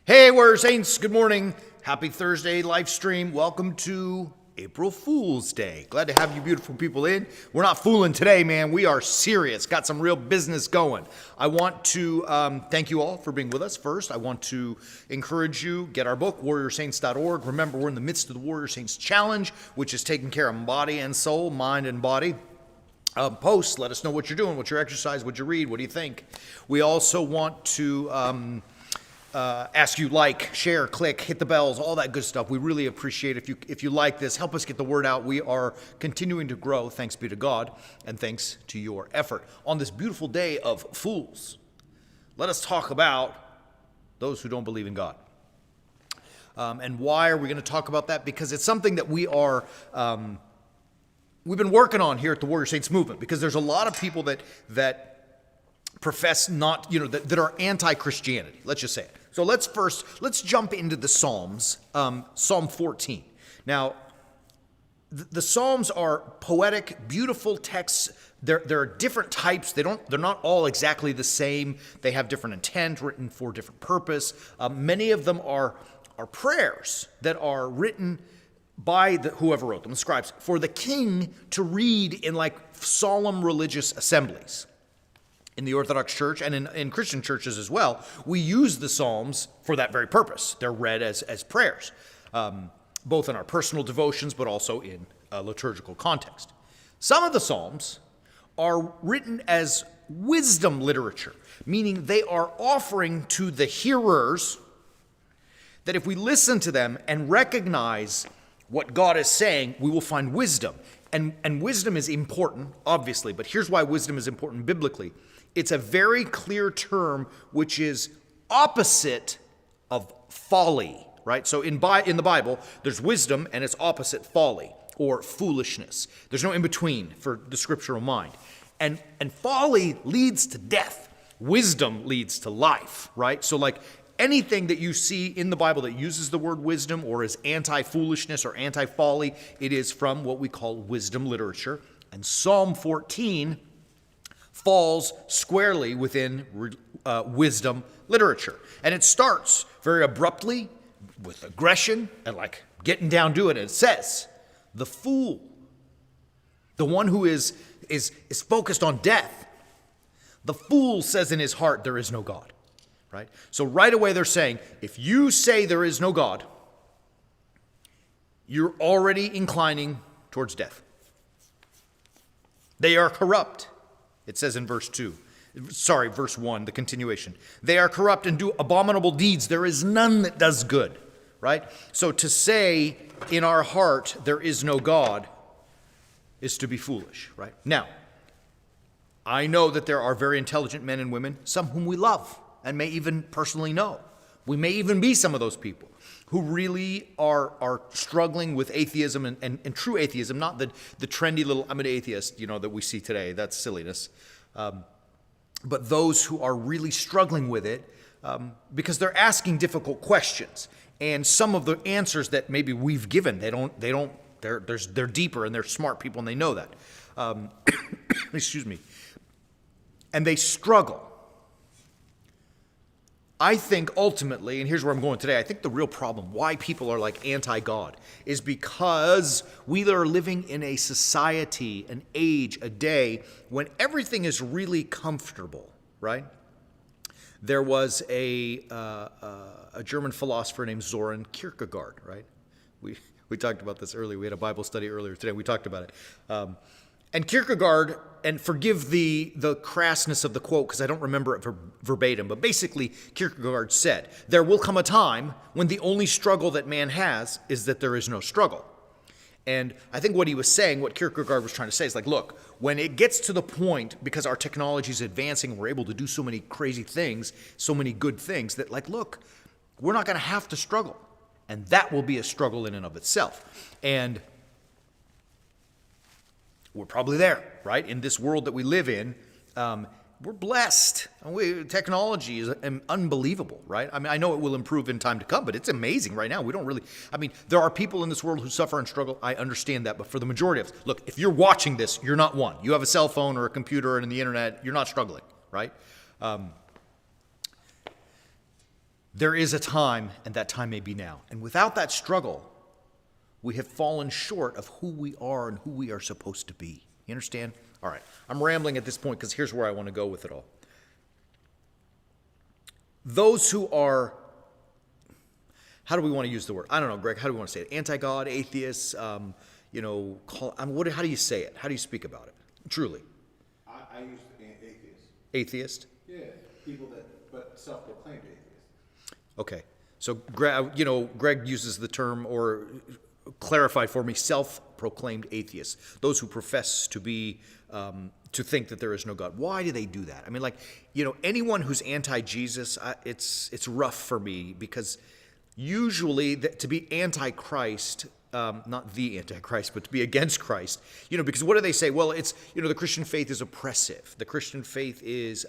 Hey, Warrior Saints, good morning. Happy Thursday live stream. Welcome to April Fool's Day. Glad to have you beautiful people in. We're not fooling today, man. We are serious. Got some real business going. I want to thank you all for being with us. First, I want to encourage you, get our book, warriorsaints.org. Remember, we're in the midst of the Warrior Saints Challenge, which is taking care of body and soul, mind and body. Post, let us know what you're doing, what's your exercise, what you read, what do you think. We also want to ask you like, share, click, hit the bells, all that good stuff. We really appreciate it. If you like this, help us get the word out. We are continuing to grow, thanks be to God, and thanks to your effort. On this beautiful day of Fools, let us talk about those who don't believe in God. And why are we going to talk about that? Because it's something that we've been working on here at the Warrior Saints movement, because there's a lot of people that profess not, that are anti-Christianity. Let's just say it. So let's jump into the Psalms, Psalm 14. Now, the Psalms are poetic, beautiful texts. There are different types. They're not all exactly the same. They have different intent, written for different purpose. Many of them are prayers that are written by whoever wrote them, the scribes, for the king to read in like solemn religious assemblies. In the Orthodox Church and in Christian churches as well, we use the Psalms for that very purpose. They're read as prayers, both in our personal devotions, but also in a liturgical context. Some of the Psalms are written as wisdom literature, meaning they are offering to the hearers that if we listen to them and recognize what God is saying, we will find wisdom. And wisdom is important, obviously, but here's why wisdom is important biblically. It's a very clear term which is opposite of folly, right? So in the Bible, there's wisdom and its opposite folly or foolishness. There's no in between for the scriptural mind. And folly leads to death. Wisdom leads to life, right? So like anything that you see in the Bible that uses the word wisdom or is anti-foolishness or anti-folly, it is from what we call wisdom literature. And Psalm 14 falls squarely within wisdom literature. And it starts very abruptly with aggression and like getting down to it. And it says, the fool, the one who is focused on death, the fool says in his heart, there is no God. Right? So right away they're saying, if you say there is no God, you're already inclining towards death. They are corrupt. It says in verse 1, the continuation. They are corrupt and do abominable deeds. There is none that does good. Right? So to say in our heart there is no God is to be foolish. Right? Now, I know that there are very intelligent men and women, some whom we love and may even personally know. We may even be some of those people who really are struggling with atheism and true atheism, not the trendy little, I'm an atheist, that we see today. That's silliness. But those who are really struggling with it because they're asking difficult questions. And some of the answers that maybe we've given, they're deeper and they're smart people and they know that. Excuse me. And they struggle. I think ultimately, and here's where I'm going today, I think the real problem, why people are like anti-God, is because we are living in a society, an age, a day, when everything is really comfortable, right? There was a German philosopher named Soren Kierkegaard, right? We talked about this earlier. We had a Bible study earlier today. We talked about it. And Kierkegaard, and forgive the crassness of the quote because I don't remember it verbatim, but basically Kierkegaard said, there will come a time when the only struggle that man has is that there is no struggle. And I think what he was saying, what Kierkegaard was trying to say is like, look, when it gets to the point, because our technology is advancing and we're able to do so many crazy things, so many good things, that like, look, we're not going to have to struggle. And that will be a struggle in and of itself. And we're probably there, right? In this world that we live in, we're blessed. Technology is unbelievable, right? I mean, I know it will improve in time to come, but it's amazing right now. There are people in this world who suffer and struggle. I understand that, but for the majority of us, look, if you're watching this, you're not one. You have a cell phone or a computer and the internet, you're not struggling, right? There is a time, and that time may be now. And without that struggle, we have fallen short of who we are and who we are supposed to be. You understand? All right. I'm rambling at this point because here's where I want to go with it all. Those who are, how do we want to use the word? I don't know, Greg, how do we want to say it? Anti-God, atheists, how do you say it? How do you speak about it? Truly. I use atheist. Atheist? Yeah, people but self-proclaimed atheists. Okay. So, Greg uses the term, or clarify for me, self-proclaimed atheists. Those who profess to be, to think that there is no God. Why do they do that? I mean, anyone who's anti-Jesus, it's rough for me, because usually to be anti-Christ, not the Antichrist, but to be against Christ, because what do they say? Well, it's, the Christian faith is oppressive. The Christian faith is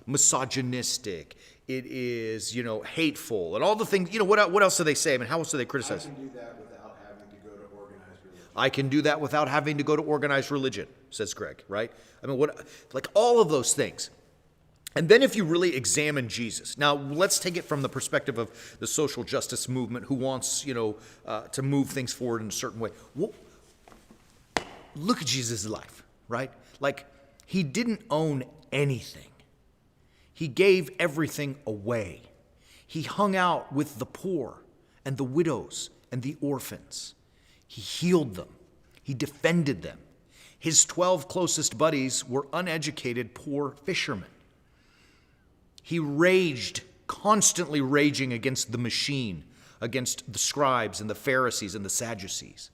misogynistic. It is, hateful, and all the things, what else do they say? I mean, how else do they criticize? I can do that without having to go to organized religion. I can do that without having to go to organized religion, says Greg, right? I mean, all of those things. And then if you really examine Jesus, now let's take it from the perspective of the social justice movement who wants, to move things forward in a certain way. Look at Jesus' life, right? He didn't own anything. He gave everything away. He hung out with the poor and the widows and the orphans. He healed them. He defended them. His 12 closest buddies were uneducated, poor fishermen. He raged, constantly raging against the machine, against the scribes and the Pharisees and the Sadducees.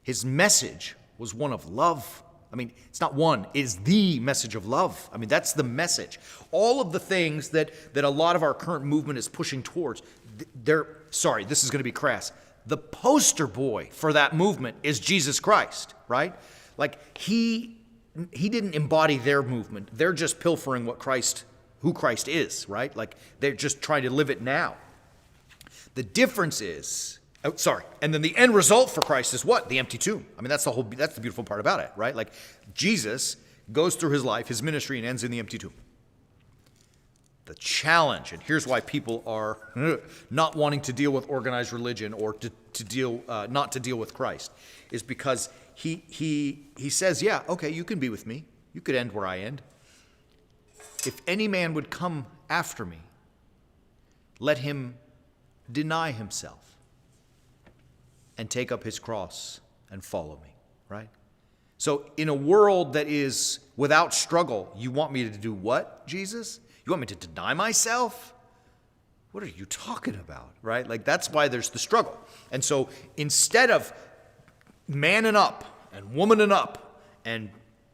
His message was one of love. I mean, it's not one, it is the message of love. I mean, that's the message. All of the things that a lot of our current movement is pushing towards, this is going to be crass. The poster boy for that movement is Jesus Christ, right? He didn't embody their movement. They're just pilfering who Christ is, right? They're just trying to live it now. The difference is, and then the end result for Christ is what? The empty tomb. I mean, that's the beautiful part about it, right? Jesus goes through his life, his ministry, and ends in the empty tomb. The challenge, and here's why people are not wanting to deal with organized religion or not to deal with Christ, is because he says, yeah, okay, you can be with me. You could end where I end. If any man would come after me, let him deny himself and take up his cross and follow me, right? So in a world that is without struggle, you want me to do what, Jesus? You want me to deny myself? What are you talking about, right? That's why there's the struggle. And so instead of manning up and womaning up and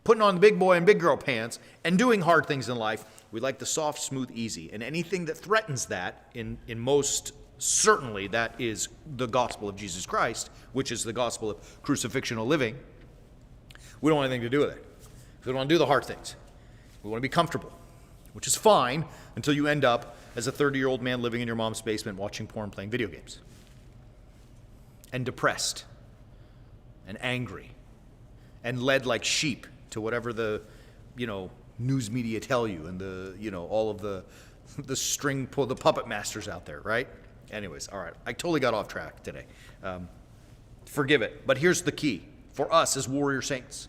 putting on the big boy and big girl pants and doing hard things in life, we like the soft, smooth, easy. And anything that threatens that, in most certainly, that is the gospel of Jesus Christ, which is the gospel of crucifixional living. We don't want anything to do with it. We don't want to do the hard things. We want to be comfortable, which is fine until you end up as a 30-year-old man living in your mom's basement watching porn, playing video games, and depressed and angry and led like sheep to whatever the, news media tell you, and the, all of the puppet masters out there, right? Anyways, all right. I totally got off track today. Forgive it. But here's the key for us as warrior saints.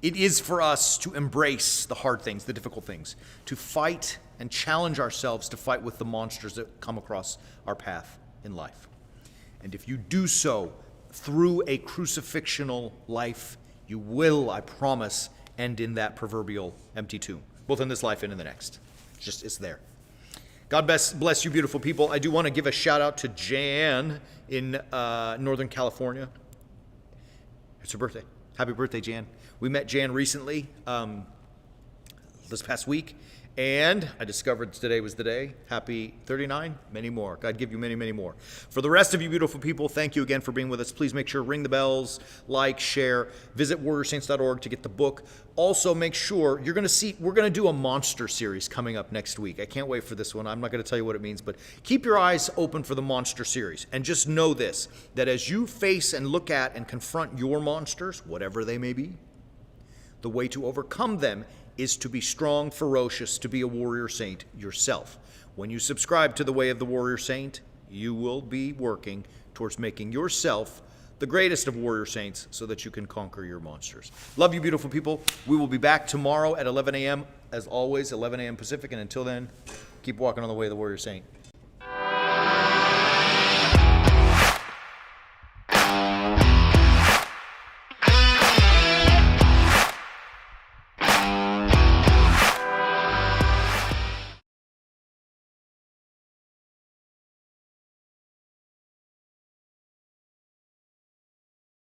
It is for us to embrace the hard things, the difficult things, to fight and challenge ourselves to fight with the monsters that come across our path in life. And if you do so through a crucifixional life, you will, I promise, end in that proverbial empty tomb, both in this life and in the next. It's there. God bless you, beautiful people. I do want to give a shout out to Jan in Northern California. It's her birthday. Happy birthday, Jan. We met Jan recently, this past week, and I discovered today was the day. Happy 39, many more. God give you many, many more. For the rest of you beautiful people, thank you again for being with us. Please make sure, ring the bells, like, share, visit warriorsaints.org to get the book. Also, make sure, we're going to do a monster series coming up next week. I can't wait for this one. I'm not going to tell you what it means, but keep your eyes open for the monster series. And just know this, that as you face and look at and confront your monsters, whatever they may be, the way to overcome them is to be strong, ferocious, to be a warrior saint yourself. When you subscribe to the way of the warrior saint, you will be working towards making yourself the greatest of warrior saints so that you can conquer your monsters. Love you, beautiful people. We will be back tomorrow at 11 a.m. as always, 11 a.m. Pacific. And until then, keep walking on the way of the warrior saint.